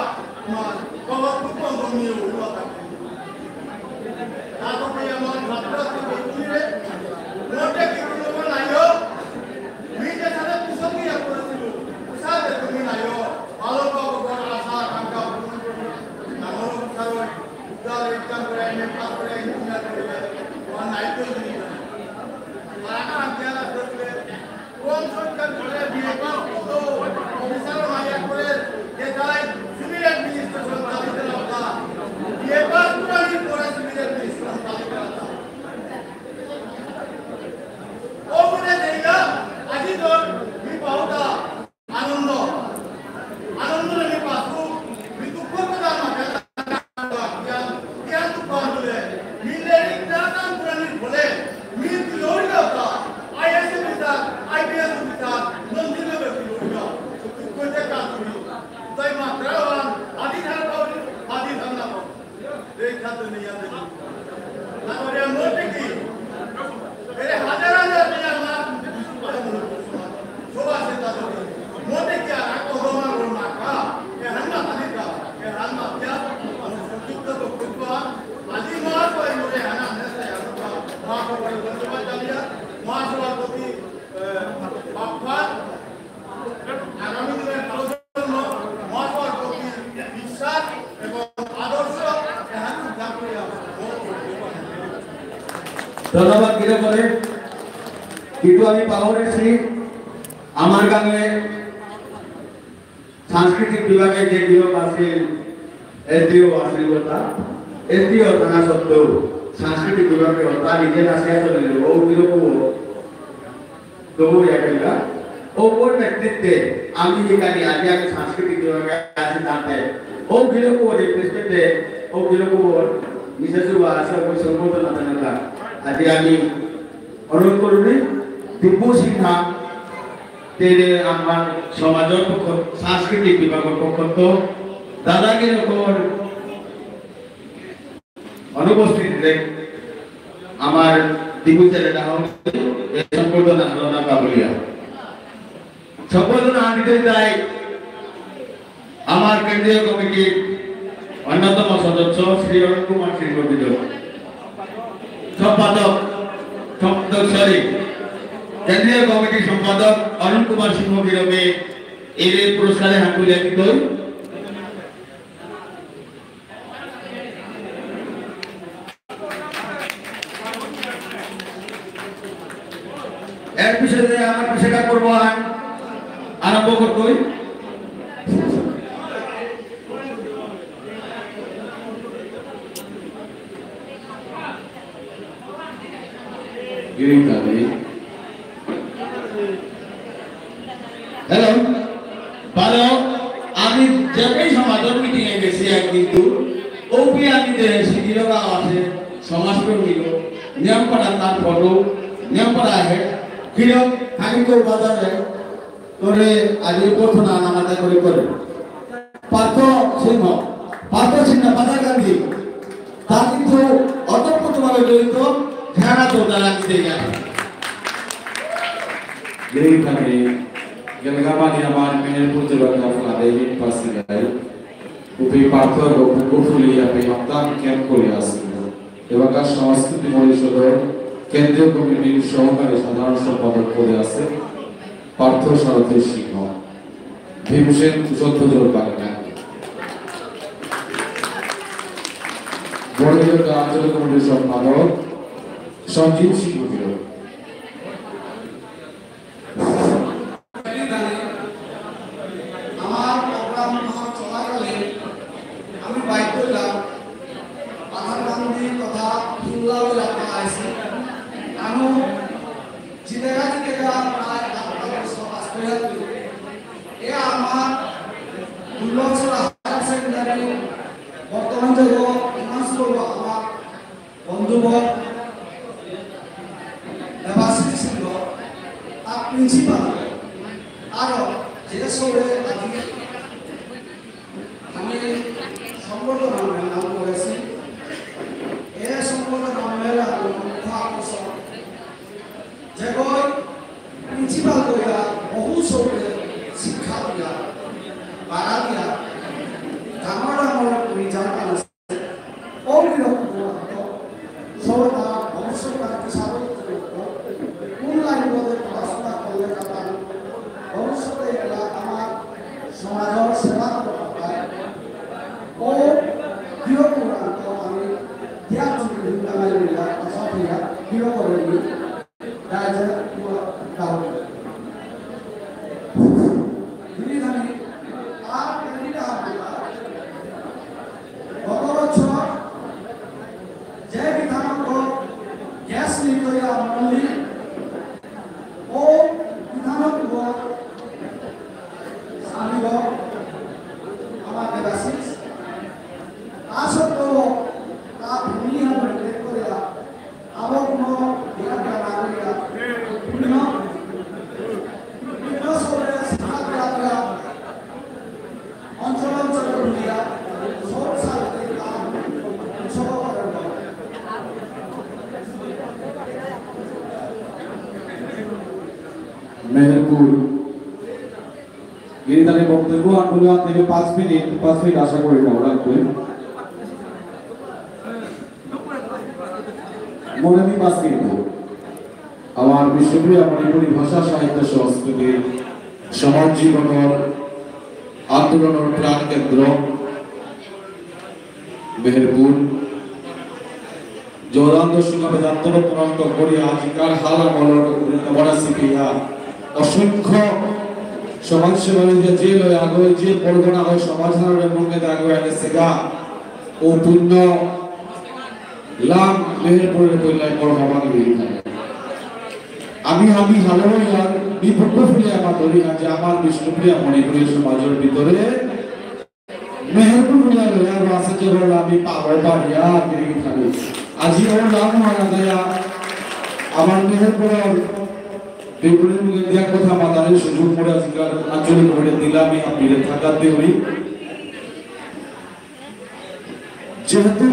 সাথে নিয়ে যাবে আমাদের মধ্যে কি এর হাজার হাজার টাকা মাছ সবাই সেটা মধ্যে কি আর কদমা রোনা কা এ হান্না পানিকা এ হান্না যা সংযুক্ত বক্তব্য আজি মাস করে মধ্যে হানা নেসে মাস করে ধন্যবাদ জানিয়া মাস হওয়ার প্রতি আহ্বান আগামী দিনের আলোচনা মাস হওয়ার প্রতি বিশ্বাস এবং আদর্শ ধন্যবাদ কিরে বলে কিন্তু আমি পাহরেছি আমার গ্রামে সাংস্কৃতিক বিভাগে যে নিয়োগ আছে এসডিও আছে কথা এসডিও থানা সত্ত্বেও সাংস্কৃতিক বিভাগে হতা নিজে আসে চলে ও কিরকম তবু একটা ওর নেতৃত্বে আমি এখানে আজকে আমি সাংস্কৃতিক বিভাগে আছি জানতে ও কিরকম রিপ্রেজেন্টে ও কিরকম বিশেষ আছে ওই সম্বোধনা জানালা আজকে আমি অনুরোধ করবি টিপু সিনহা তেরে আমার সমাজের পক্ষ সাংস্কৃতিক বিভাগের পক্ষ তো দাদাগির ওপর অনুপস্থিতিতে আমার টিপু ছেলেটা সম্বোধনা রওনা কাবুলিয়া সম্বোধনা দিতে চাই আমার কেন্দ্রীয় কমিটির অন্যতম সদস্য শ্রী অরুণ কুমার সিংহ বিজয় সম্পাদক কেন্দ্রীয় কমিটির সম্পাদক অরুণ কুমার সিংহ বিরোধে এই পুরস্কারে হাত তুলে দিত এর পিছনে আমার পেশাটা করবো আরম্ভ করবই হ্যালো ভালো আমি যেই সমাজের মিটিং এ গেছি কিন্তু ওপি আমি শিবিররা আছে সমাজকর্মী নিয়ম করা তার ফটো নিয়ম করা আছে কিরো আমি তো বাজারে তোরে আজ প্রার্থনা নামাজ করে পার্থ সিংহ বাজার গান্ধী তা কিন্তু অতপ্রতভাবে জড়িত ঝাড়া তো তারা দিতে যায় Gerikannya, gerakan yang menyebut jabatan Fladevi Pasigai, upi Parthor Bukufuli apa yang tam kian kuliah sih. Evakas Sanskrit Morishodor, Kendriya Komiti Sahakari Sadharan Sampadak kuliah sih. Parthor Sarathi Singh, Bhimsen Jodhpur Bagna. Bordil Kanjal Komiti Sampadak, Sanjeev Singh Biro. Meherpur গিরিধারে বক্তব্য আন্দোলন থেকে 5 minute আশা করি না রাখবেন মনে আমি 5 minute আমার বিশ্বপ্রিয় মণিপুরী ভাষা সাহিত্য সংস্কৃতি সমাজ জীবনের আন্দোলনের প্রাণ কেন্দ্র মেহেরপুর জোরান দর্শনা বেদান্তরত্ন করি আজিকার হাল আমলের বড়াসিপিয়া অসংখ্য সমাজসেবারে যে জেল হয়ে আগে যে পরগনা হয় সমাজহারের মধ্যে আগে এনেছে গা ও পুণ্য লাভ মেহেরপুরের কল্যাণ বড় ভবানী আমি হালবাইয়ার বিপক্ষ ফিরে আমার ধরি না যে আমার বিষ্ণুপ্রিয়া মণিপুরী সমাজের ভিতরে মেহেরপুর আছে কেবল আমি পাবো পারিয়া থাকি আজি ওর নাম মানা যায় আমার মেহেরপুরের বিপরীত মুখে দিয়া কথা মাতারের সুযোগ করে আজকাল আঞ্চলিক করে দিলামই আপনাদের থাকাতে হই যেহেতু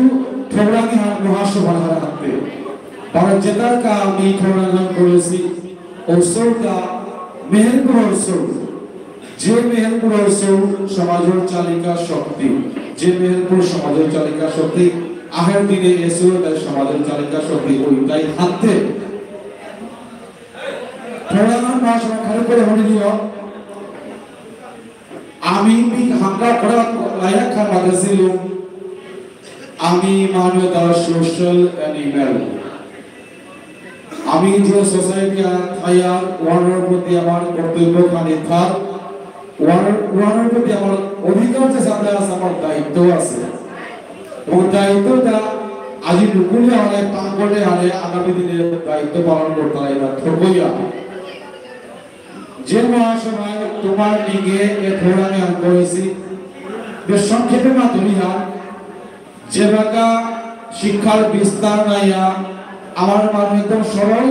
ঠোরানি মহাসভা হাতে और जगह का আমি খনন করেছি ওসরটা মেহেরপুর ওসর যে মেহেরপুর ওসর সমাজের চালিকা শক্তি যে মেহেরপুর সমাজের চালিকা শক্তি আগের দিনে এসো তাই সমাজের চালিকা শক্তি ওইটাই হাতে খনন ভাষা খালি করে হয়ে দিও আমি হামলা করা লায়ক খান মাদ্রাসিল আমি মানবতা সোশ্যাল অ্যানিমেল আমি যে সোসাইটি আয়া ওয়ার্ডের প্রতি আমার কর্তব্য খানি থাক ওয়ার্ডের প্রতি আমার অধিকার যে সাথে আছে আমার দায়িত্ব আছে এবং দায়িত্বটা আজি নুকুলে হলে পাঙ্গলে হলে আগামী দিনে দায়িত্ব পালন করতে হয় না থকইয়া যে মহাসভায় তোমার নিগে এ থোড়ামে আমি করেছি বেশ সংক্ষেপে মাতুলিয়া যে বাকা শিক্ষার বিস্তার নাইয়া আমার মান একদম সরল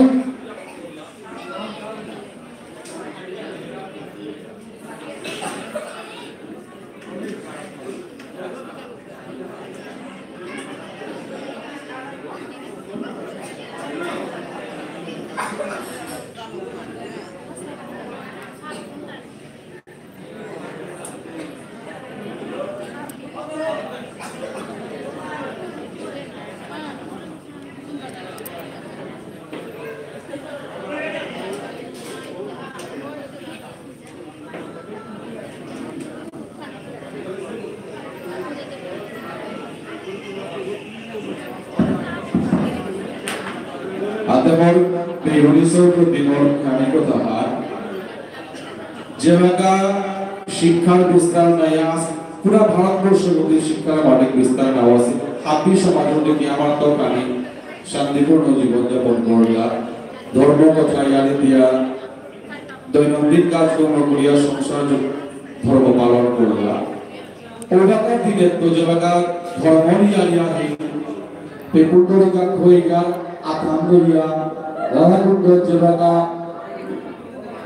আদমর বেহরিসর প্রতিমর খানি কথা যেভাবে শিক্ষার বিস্তার নাই পুরা ভারতবর্ষের মধ্যে শিক্ষার অনেক বিস্তার নাও আছে আপনি সমাজের দিকে আমার তো কানি শান্তিপূর্ণ জীবনযাপন করলা ধর্ম কথা ইয়াদি দিয়া দৈনন্দিন কাজকর্ম করিয়া সংসার ধর্ম পালন করলা ওইভাবে দিলে তো যেভাবে ধর্মই আলিয়া পেপুন্ডরিকা খইগা আত্মাঙ্গরিয়া রাধাকুণ্ড যেভাবে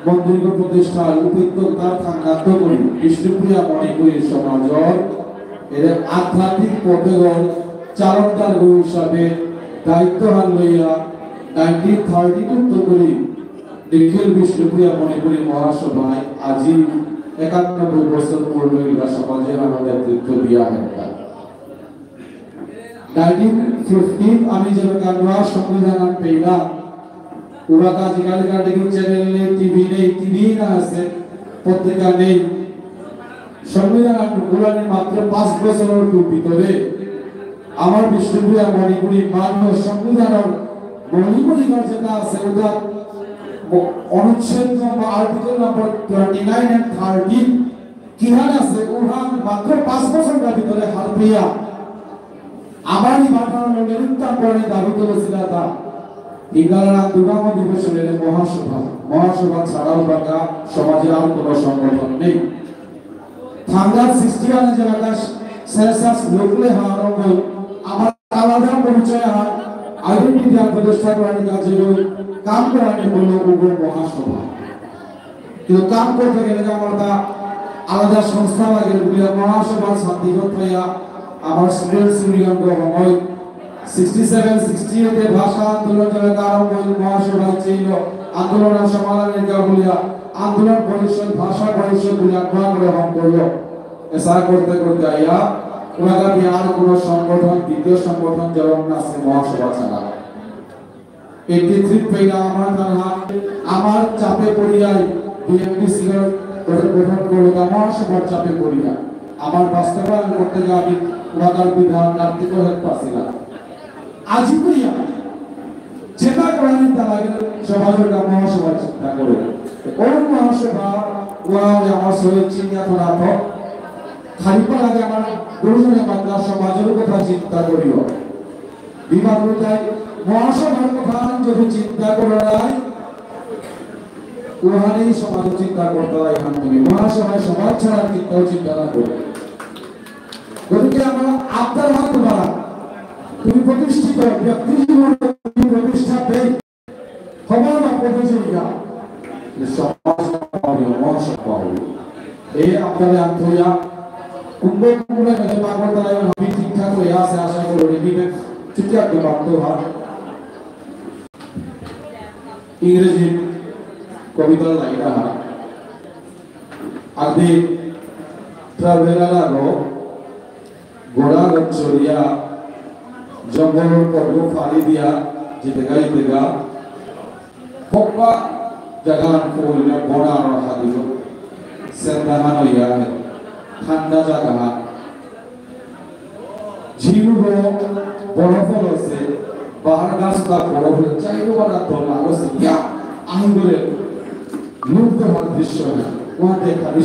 মন্দির প্রতিষ্ঠা উপত্যকার থাকান্ত করি বিষ্ণুপ্রিয়া মণিপুরী সমাজর এর আধ্যাত্মিক পথেগর চালকদার হিসাবে দায়িত্ব হান লইয়া 1932 করি নিখিল বিষ্ণুপ্রিয়া মণিপুরী মহাসভায় আজি 91 বছর পূর্ণ হইলা সমাজে আমার নেতৃত্ব দিয়া হেতা 1950 আমি যেভাবে আমরা সংবিধান পেলাম ওরা আজকাল টেলিভিশন চ্যানেলে টিভি না আছে পত্রিকা নেই সংবিধান আন্দোলনের মাত্র 5 বছরের ভিতরে আমার বিষ্ণুপ্রিয়া মণিপুরী মান্য সংবিধানের মণিপুরী যেটা আছে ওটা অনুচ্ছেদ নম্বর আর্টিকেল নম্বর 29 এন্ড 30 কিহান আছে ওরা মাত্র 5 বছরের ভিতরে হাল পেয়া আমারই বাটার নিরন্তর করে দাবি করেছিল তা ইগারা দুর্গম দিবসের মহাসভা ছাড়াও বাকা সমাজের আর কোনো সংগঠন নেই থাঙ্গা 61 যে বাকা সেলসাস লোকলে হারঙ্গ আমার আলাদা পরিচয় আর আইডেন্টিটি প্রতিষ্ঠা করার কাজে কাম করার হলো উগ্র মহাসভা কিন্তু কাম করতে গেলে আমার তা আলাদা সংস্থা লাগে মহাসভার শান্তিগত হইয়া আমার স্টুডেন্টস ইউনিয়ন গভর্নমেন্ট 67 68 এ ভাষা আন্দোলন যারা আরম্ভ মহাসভা ছিল আন্দোলনের সমাধানের বলিয়া আন্দোলন পরিষদ ভাষা পরিষদ গুলা গ্রহণ করলো এসা করতে করতে আইয়া ওনারা আর কোনো সংগঠন দ্বিতীয় সংগঠন যেমন আছে মহাসভা ছাড়া এই নেতৃত্ব পেলা আমার চাপে পড়িয়াই বিএনপি সিলের গঠন করলো মহাসভার চাপে পড়িয়া আমার বাস্তবায়ন করতে গিয়ে আমি ওনাদের বিধান কার্তিক হতে পারছিলাম আজই করিয়া চেষ্টা করেন তারা সমাজের মহাসভা চিন্তা করে ওই মহাসভা ওরা আমার শরীর চিনিয়া ধরা তো খালিপা লাগে আমার গুরুজনের বাংলা সমাজের কথা চিন্তা করিও বিভাগ অনুযায়ী মহাসভার কথা যদি চিন্তা করে নাই ওখানেই সমাজ চিন্তা করতে হয় এখান থেকে মহাসভায় সমাজ ছাড়া চিন্তাও চিন্তা না করে গতিকে আমরা আপনার হাত বাড়া তুমি প্রতিষ্ঠিত ব্যক্তি জীবনে প্রতিষ্ঠা পেয়ে খবর বা প্রতিযোগিতা সমাজ মহাসভা হবে এই আপনাদের আন্তরিক কুম্ভ কুম্ভে পাগলতলায় আমি ঠিকঠাক হয়ে আছে আশা করি রেডিমে ঠিকঠাক বাধ্য হয় ইংরেজি কবিতা লাইনা আদি ট্রাভেলারো ঘোড়া গচ্ছরিয়া জঙ্গল পর্ব ফালি দিয়া জিতেগা পপ্পা জাগান কোইনা ঘোড়া আর হাদিল সেন্দাহান হইয়া ঠান্ডা জায়গা ঝিলুগুলো বরফ আছে পাহাড় গাছটা বরফ চাইরো বানা দল আছে ইয়া আঙ্গুলে মুগ্ধ হওয়ার দৃশ্য ওয়াতে খালি